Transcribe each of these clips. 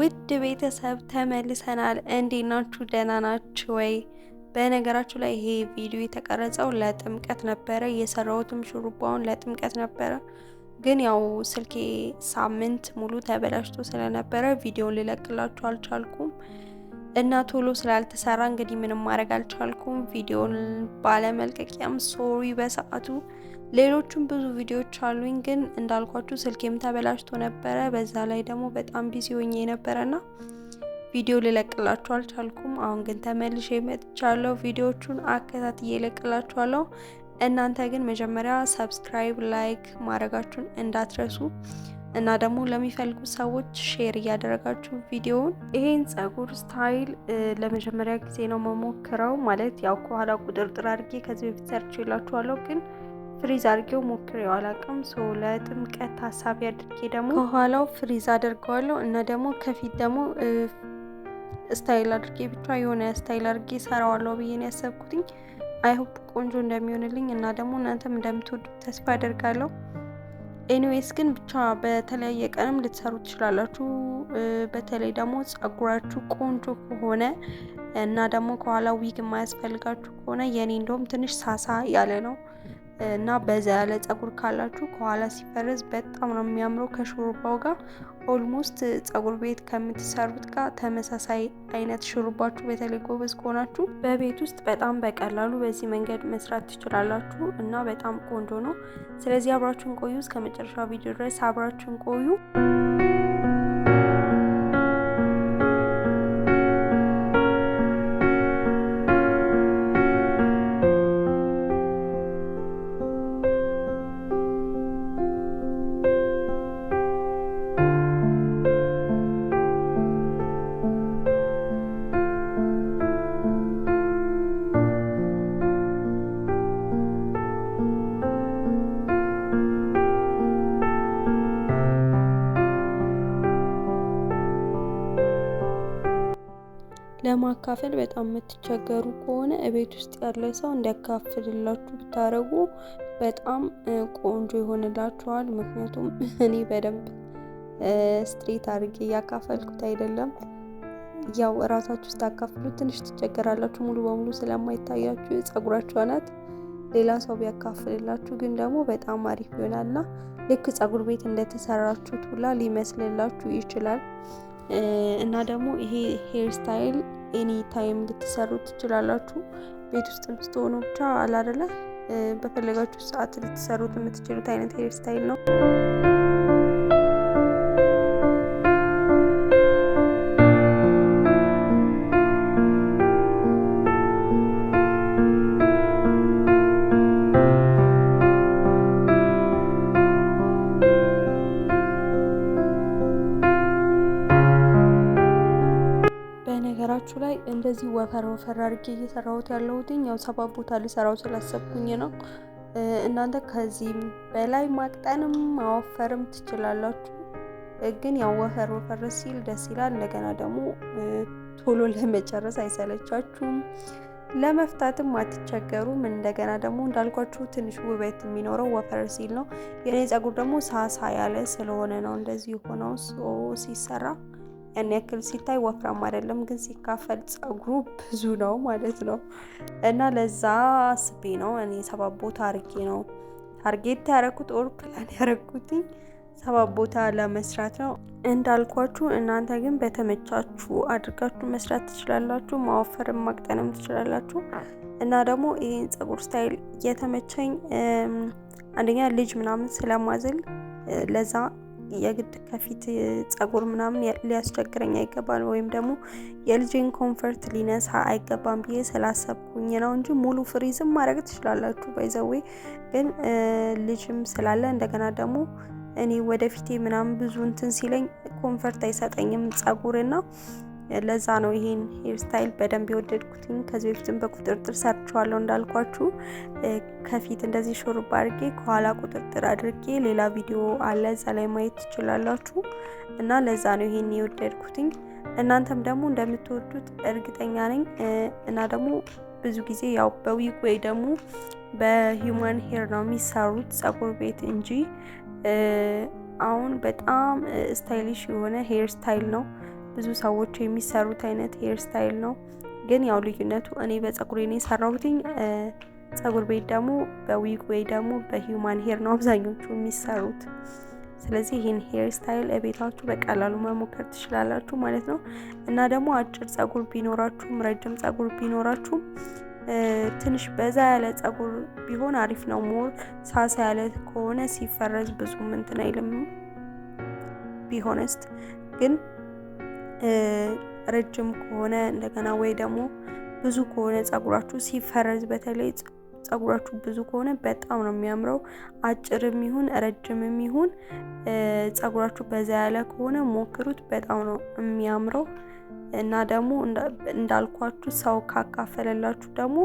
ውድ ቤተሰብ ተመልሰናል። እንዴት ናችሁ? ደህና ናችሁ ወይ? በነገራችሁ ላይ ይሄ ቪዲዮ የተቀረጸው ለጥምቀት ነበረ። የሰራሁትም ሹሩባውን ለጥምቀት ነበረ። ግን ያው ስልኬ ሳምንት ሙሉ ተበላሽቶ ስለነበረ ቪዲዮን ልለቅላችሁ አልቻልኩም እና ቶሎ ስላልተሰራ እንግዲህ ምንም ማድረግ አልቻልኩም። ቪዲዮን ባለመልቀቂያም ሶሪ በሰዓቱ። ሌሎችም ብዙ ቪዲዮዎች አሉኝ፣ ግን እንዳልኳችሁ ስልኬም ተበላሽቶ ነበረ። በዛ ላይ ደግሞ በጣም ቢዚ ሆኜ ነበረና ቪዲዮ ልለቅላችሁ አልቻልኩም። አሁን ግን ተመልሼ መጥቻለሁ። ቪዲዮቹን አከታትዬ ልለቅላችኋለሁ። እናንተ ግን መጀመሪያ ሰብስክራይብ፣ ላይክ ማድረጋችሁን እንዳትረሱ እና ደግሞ ለሚፈልጉ ሰዎች ሼር እያደረጋችሁ ቪዲዮውን። ይሄን ጸጉር ስታይል ለመጀመሪያ ጊዜ ነው መሞክረው። ማለት ያው ከኋላ ቁጥርጥር አድርጌ ከዚህ በፊት ሰርቼላችኋለሁ፣ ግን ፍሪዝ አድርጌው ሞክሬው አላውቅም። ለጥምቀት ታሳቢ አድርጌ ደግሞ ከኋላው ፍሪዝ አድርገዋለሁ እና ደግሞ ከፊት ደግሞ ስታይል አድርጌ ብቻ የሆነ ስታይል አድርጌ ሰራዋለሁ ብዬ ነው ያሰብኩትኝ። አይሆፕ ቆንጆ እንደሚሆንልኝ እና ደግሞ እናንተም እንደምትወዱት ተስፋ አደርጋለሁ። ኤኒዌይስ ግን ብቻ በተለያየ ቀንም ልትሰሩ ትችላላችሁ። በተለይ ደግሞ ጸጉራችሁ ቆንጆ ከሆነ እና ደግሞ ከኋላ ዊግ የማያስፈልጋችሁ ከሆነ የኔ እንደውም ትንሽ ሳሳ ያለ ነው እና በዛ ያለ ጸጉር ካላችሁ ከኋላ ሲፈረዝ በጣም ነው የሚያምረው ከሹሩባው ጋር። ኦልሞስት ጸጉር ቤት ከምትሰሩት ጋር ተመሳሳይ አይነት ሹሩባችሁ በተለይ ጎበዝ ከሆናችሁ በቤት ውስጥ በጣም በቀላሉ በዚህ መንገድ መስራት ትችላላችሁ እና በጣም ቆንጆ ነው። ስለዚህ አብራችሁን ቆዩ፣ እስከ መጨረሻው ቪዲዮ ድረስ አብራችሁን ቆዩ። ለማካፈል በጣም የምትቸገሩ ከሆነ እቤት ውስጥ ያለ ሰው እንዲያካፍልላችሁ ብታረጉ በጣም ቆንጆ ይሆንላችኋል። ምክንያቱም እኔ በደንብ ስትሬት አድርጌ እያካፈልኩት አይደለም። ያው እራሳችሁ ስታካፍሉት ትንሽ ትቸገራላችሁ፣ ሙሉ በሙሉ ስለማይታያችሁ የጸጉራችሁ አናት። ሌላ ሰው ቢያካፍልላችሁ ግን ደግሞ በጣም አሪፍ ይሆናልና ልክ ጸጉር ቤት እንደተሰራችሁት ሁላ ሊመስልላችሁ ይችላል። እና ደግሞ ይሄ ሄር ስታይል ኤኒ ታይም ልትሰሩ ትችላላችሁ። ቤት ውስጥ ስትሆኑ ብቻ አላደለ በፈለጋችሁ ሰዓት ልትሰሩት የምትችሉት አይነት ሄር ስታይል ነው። ነገራችሁ ላይ እንደዚህ ወፈር አድርጌ እየሰራሁት ያለሁትኝ ያው 7 ቦታ ልሰራው ስላሰብኩኝ ነው። እናንተ ከዚህም በላይ ማቅጠንም ማወፈርም ትችላላችሁ። ግን ያው ወፈር ሲል ደስ ይላል። እንደገና ደግሞ ቶሎ ለመጨረስ አይሰለቻችሁም፣ ለመፍታትም አትቸገሩም። እንደገና ደግሞ እንዳልኳችሁ ትንሽ ውበት የሚኖረው ወፈር ሲል ነው። የኔ ጸጉር ደግሞ ሳሳ ያለ ስለሆነ ነው እንደዚህ ሆነው ሲሰራ ያን ያክል ሲታይ ወፍራም አይደለም፣ ግን ሲካፈል ጸጉሩ ብዙ ነው ማለት ነው። እና ለዛ አስቤ ነው እኔ 7 ቦታ አርጌ ነው ታርጌት ያረኩት ኦር ፕላን ያረኩት 7 ቦታ ለመስራት ነው። እንዳልኳችሁ እናንተ ግን በተመቻችሁ አድርጋችሁ መስራት ትችላላችሁ። ማወፈርም ማቅጠንም ትችላላችሁ። እና ደግሞ ይሄን ጸጉር ስታይል የተመቸኝ አንደኛ ልጅ ምናምን ስለማዝል ለዛ የግድ ከፊት ጸጉር ምናምን ሊያስቸግረኝ አይገባም፣ ወይም ደግሞ የልጅን ኮምፈርት ሊነሳ አይገባም ብዬ ስላሰብኩኝ ነው እንጂ ሙሉ ፍሪዝም ማድረግ ትችላላችሁ። ባይዘዌ ግን ልጅም ስላለ እንደገና ደግሞ እኔ ወደፊቴ ምናምን ብዙ እንትን ሲለኝ ኮምፈርት አይሰጠኝም ጸጉርና ለዛ ነው ይሄን ሄር ስታይል በደንብ የወደድኩትኝ። ከዚህ በፊትም በቁጥርጥር ሰርቻለሁ እንዳልኳችሁ። ከፊት እንደዚህ ሹሩባ አድርጌ ከኋላ ቁጥርጥር አድርጌ ሌላ ቪዲዮ አለ እዛ ላይ ማየት ትችላላችሁ። እና ለዛ ነው ይሄን የወደድኩትኝ። እናንተም ደግሞ እንደምትወዱት እርግጠኛ ነኝ። እና ደግሞ ብዙ ጊዜ ያው በዊግ ወይ ደግሞ በሂውማን ሄር ነው የሚሰሩት ጸጉር ቤት እንጂ አሁን በጣም ስታይሊሽ የሆነ ሄር ስታይል ነው ብዙ ሰዎች የሚሰሩት አይነት ሄር ስታይል ነው። ግን ያው ልዩነቱ እኔ በፀጉሬ ነው የሰራሁትኝ። ፀጉር ቤት ደግሞ በዊግ ወይ ደግሞ በሂውማን ሄር ነው አብዛኞቹ የሚሰሩት። ስለዚህ ይህን ሄር ስታይል ቤታችሁ በቀላሉ መሞከር ትችላላችሁ ማለት ነው። እና ደግሞ አጭር ፀጉር ቢኖራችሁም ረጅም ፀጉር ቢኖራችሁም ትንሽ በዛ ያለ ፀጉር ቢሆን አሪፍ ነው። ሞር ሳሳ ያለ ከሆነ ሲፈረዝ ብዙም እንትን አይልም። ቢሆንስት ግን ረጅም ከሆነ እንደገና ወይ ደግሞ ብዙ ከሆነ ፀጉራችሁ ሲፈረዝ በተለይ ፀጉራችሁ ብዙ ከሆነ በጣም ነው የሚያምረው። አጭርም ይሁን ረጅምም ይሁን ፀጉራችሁ በዛ ያለ ከሆነ ሞክሩት፣ በጣም ነው የሚያምረው። እና ደግሞ እንዳልኳችሁ ሰው ካካፈለላችሁ ደግሞ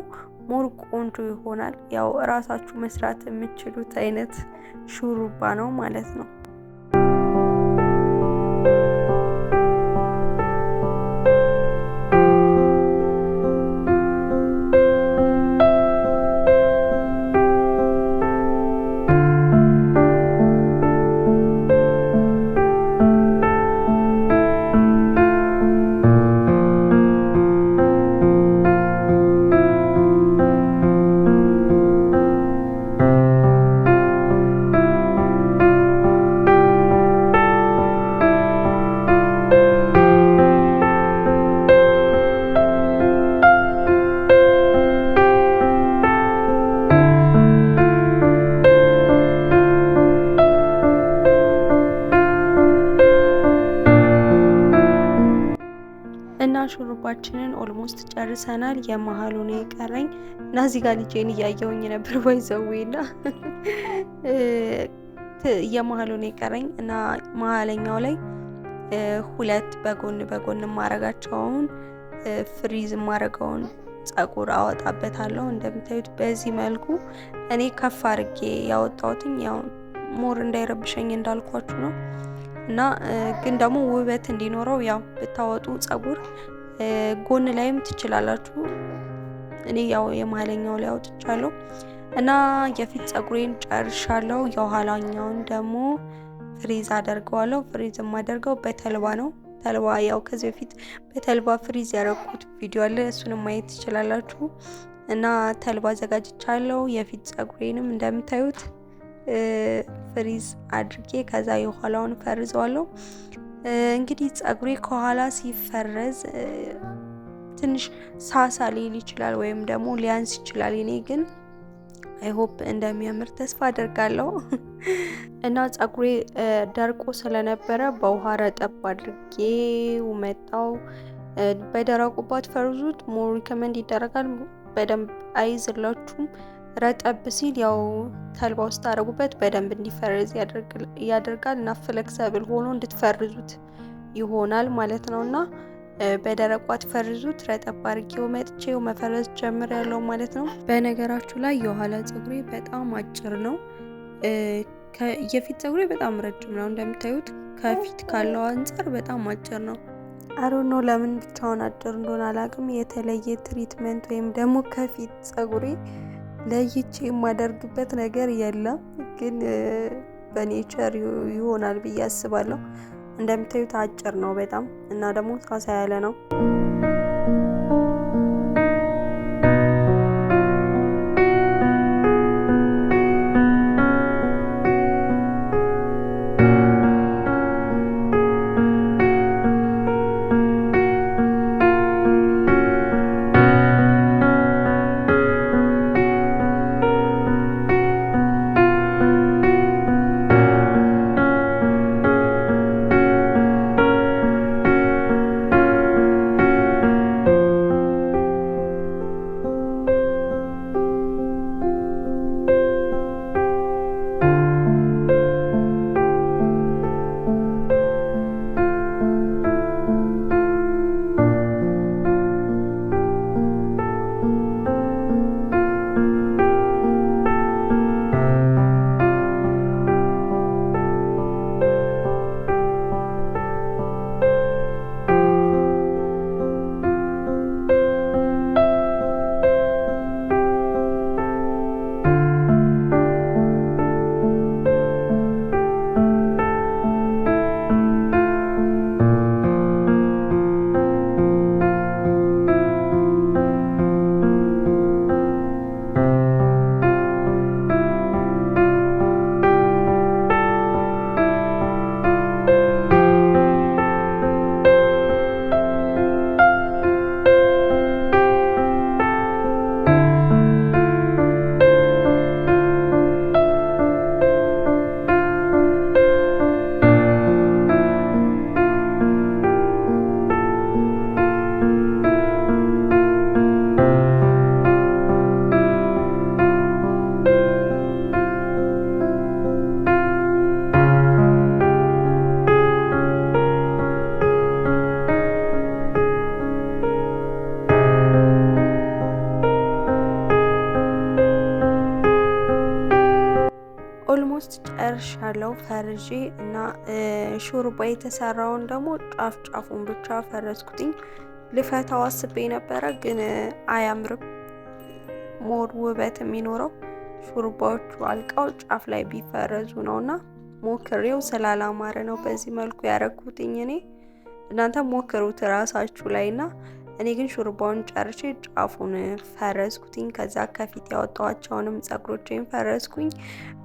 ሞር ቆንጆ ይሆናል። ያው እራሳችሁ መስራት የምትችሉት አይነት ሹሩባ ነው ማለት ነው። እና ሹሩባችንን ኦልሞስት ጨርሰናል። የመሀሉ ነው የቀረኝ እና እዚህ ጋር ልጄን እያየውኝ ነበር ባይዘዌና የመሀሉ ነው የቀረኝ እና መሀለኛው ላይ ሁለት በጎን በጎን ማረጋቸውን ፍሪዝ ማረጋውን ፀጉር አወጣበታለሁ። እንደምታዩት በዚህ መልኩ እኔ ከፍ አድርጌ ያወጣሁትኝ ያው ሞር እንዳይረብሸኝ እንዳልኳችሁ ነው። እና ግን ደግሞ ውበት እንዲኖረው ያው ብታወጡ ፀጉር ጎን ላይም ትችላላችሁ። እኔ ያው የመሀለኛው ላይ አውጥቻለሁ እና የፊት ፀጉሬን ጨርሻለሁ። የኋላኛውን ደግሞ ፍሪዝ አደርገዋለሁ። ፍሪዝ የማደርገው በተልባ ነው። ተልባ ያው ከዚህ በፊት በተልባ ፍሪዝ ያደረኩት ቪዲዮ አለ፣ እሱንም ማየት ትችላላችሁ። እና ተልባ አዘጋጅቻለሁ። የፊት ፀጉሬንም እንደምታዩት ፍሪዝ አድርጌ ከዛ የኋላውን ፈርዘዋለሁ። እንግዲህ ፀጉሬ ከኋላ ሲፈረዝ ትንሽ ሳሳ ሊል ይችላል ወይም ደግሞ ሊያንስ ይችላል። እኔ ግን አይ ሆፕ እንደሚያምር ተስፋ አደርጋለሁ። እና ፀጉሬ ደርቆ ስለነበረ በውሃ ረጠብ አድርጌ መጣው። በደረቁ ባትፈርዙት ሞር ሪከመንድ ይደረጋል። በደንብ አይዝላችሁም። ረጠብ ሲል ያው ተልባ ውስጥ አደረጉበት በደንብ እንዲፈርዝ ያደርጋል እና ፍሌክሰብል ሆኖ እንድትፈርዙት ይሆናል ማለት ነውና በደረቁ አትፈርዙት። ረጠብ አድርጌው መጥቼው መፈረዝ ጀምሬያለሁ ማለት ነው። በነገራችሁ ላይ የኋላ ፀጉሬ በጣም አጭር ነው። የፊት ፀጉሬ በጣም ረጅም ነው። እንደምታዩት ከፊት ካለው አንፃር በጣም አጭር ነው። አሮን ነው ለምን ብቻውን አጭር እንደሆነ አላውቅም። የተለየ ትሪትመንት ወይም ደግሞ ከፊት ፀጉሬ ለይቼ የማደርግበት ነገር የለም፣ ግን በኔቸር ይሆናል ብዬ አስባለሁ። እንደምታዩት አጭር ነው በጣም እና ደግሞ ሳሳ ያለ ነው። ፈርዤ እና ሹሩባ የተሰራውን ደግሞ ጫፉን ብቻ ፈረዝኩትኝ። ልፈታው አስቤ ነበረ ግን አያምርም። ሞር ውበት የሚኖረው ሹሩባዎቹ አልቀው ጫፍ ላይ ቢፈረዙ ነውና ሞክሬው ስላላማረ ነው በዚህ መልኩ ያረኩትኝ። እኔ እናንተ ሞክሩት ራሳችሁ ላይና እኔ ግን ሹሩባውን ጨርሼ ጫፉን ፈረዝኩትኝ። ከዛ ከፊት ያወጣኋቸውንም ጸጉሮቼን ፈረዝኩኝ።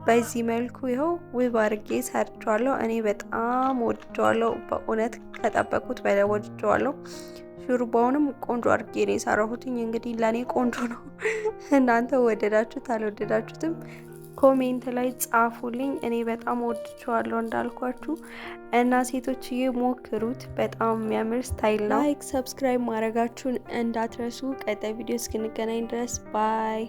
በዚህ መልኩ ይኸው ውብ አድርጌ ሰርቻለሁ። እኔ በጣም ወድጀዋለሁ። በእውነት ከጠበቁት በላይ ወድጀዋለሁ። ሹሩባውንም ቆንጆ አድርጌ ነው የሰራሁትኝ። እንግዲህ ለኔ ቆንጆ ነው። እናንተ ወደዳችሁት አልወደዳችሁትም ኮሜንት ላይ ጻፉልኝ። እኔ በጣም ወድጀዋለሁ እንዳልኳችሁ እና ሴቶችዬ ሞክሩት። በጣም የሚያምር ስታይል ነው። ላይክ፣ ሰብስክራይብ ማድረጋችሁን እንዳትረሱ። ቀጣይ ቪዲዮ እስክንገናኝ ድረስ ባይ።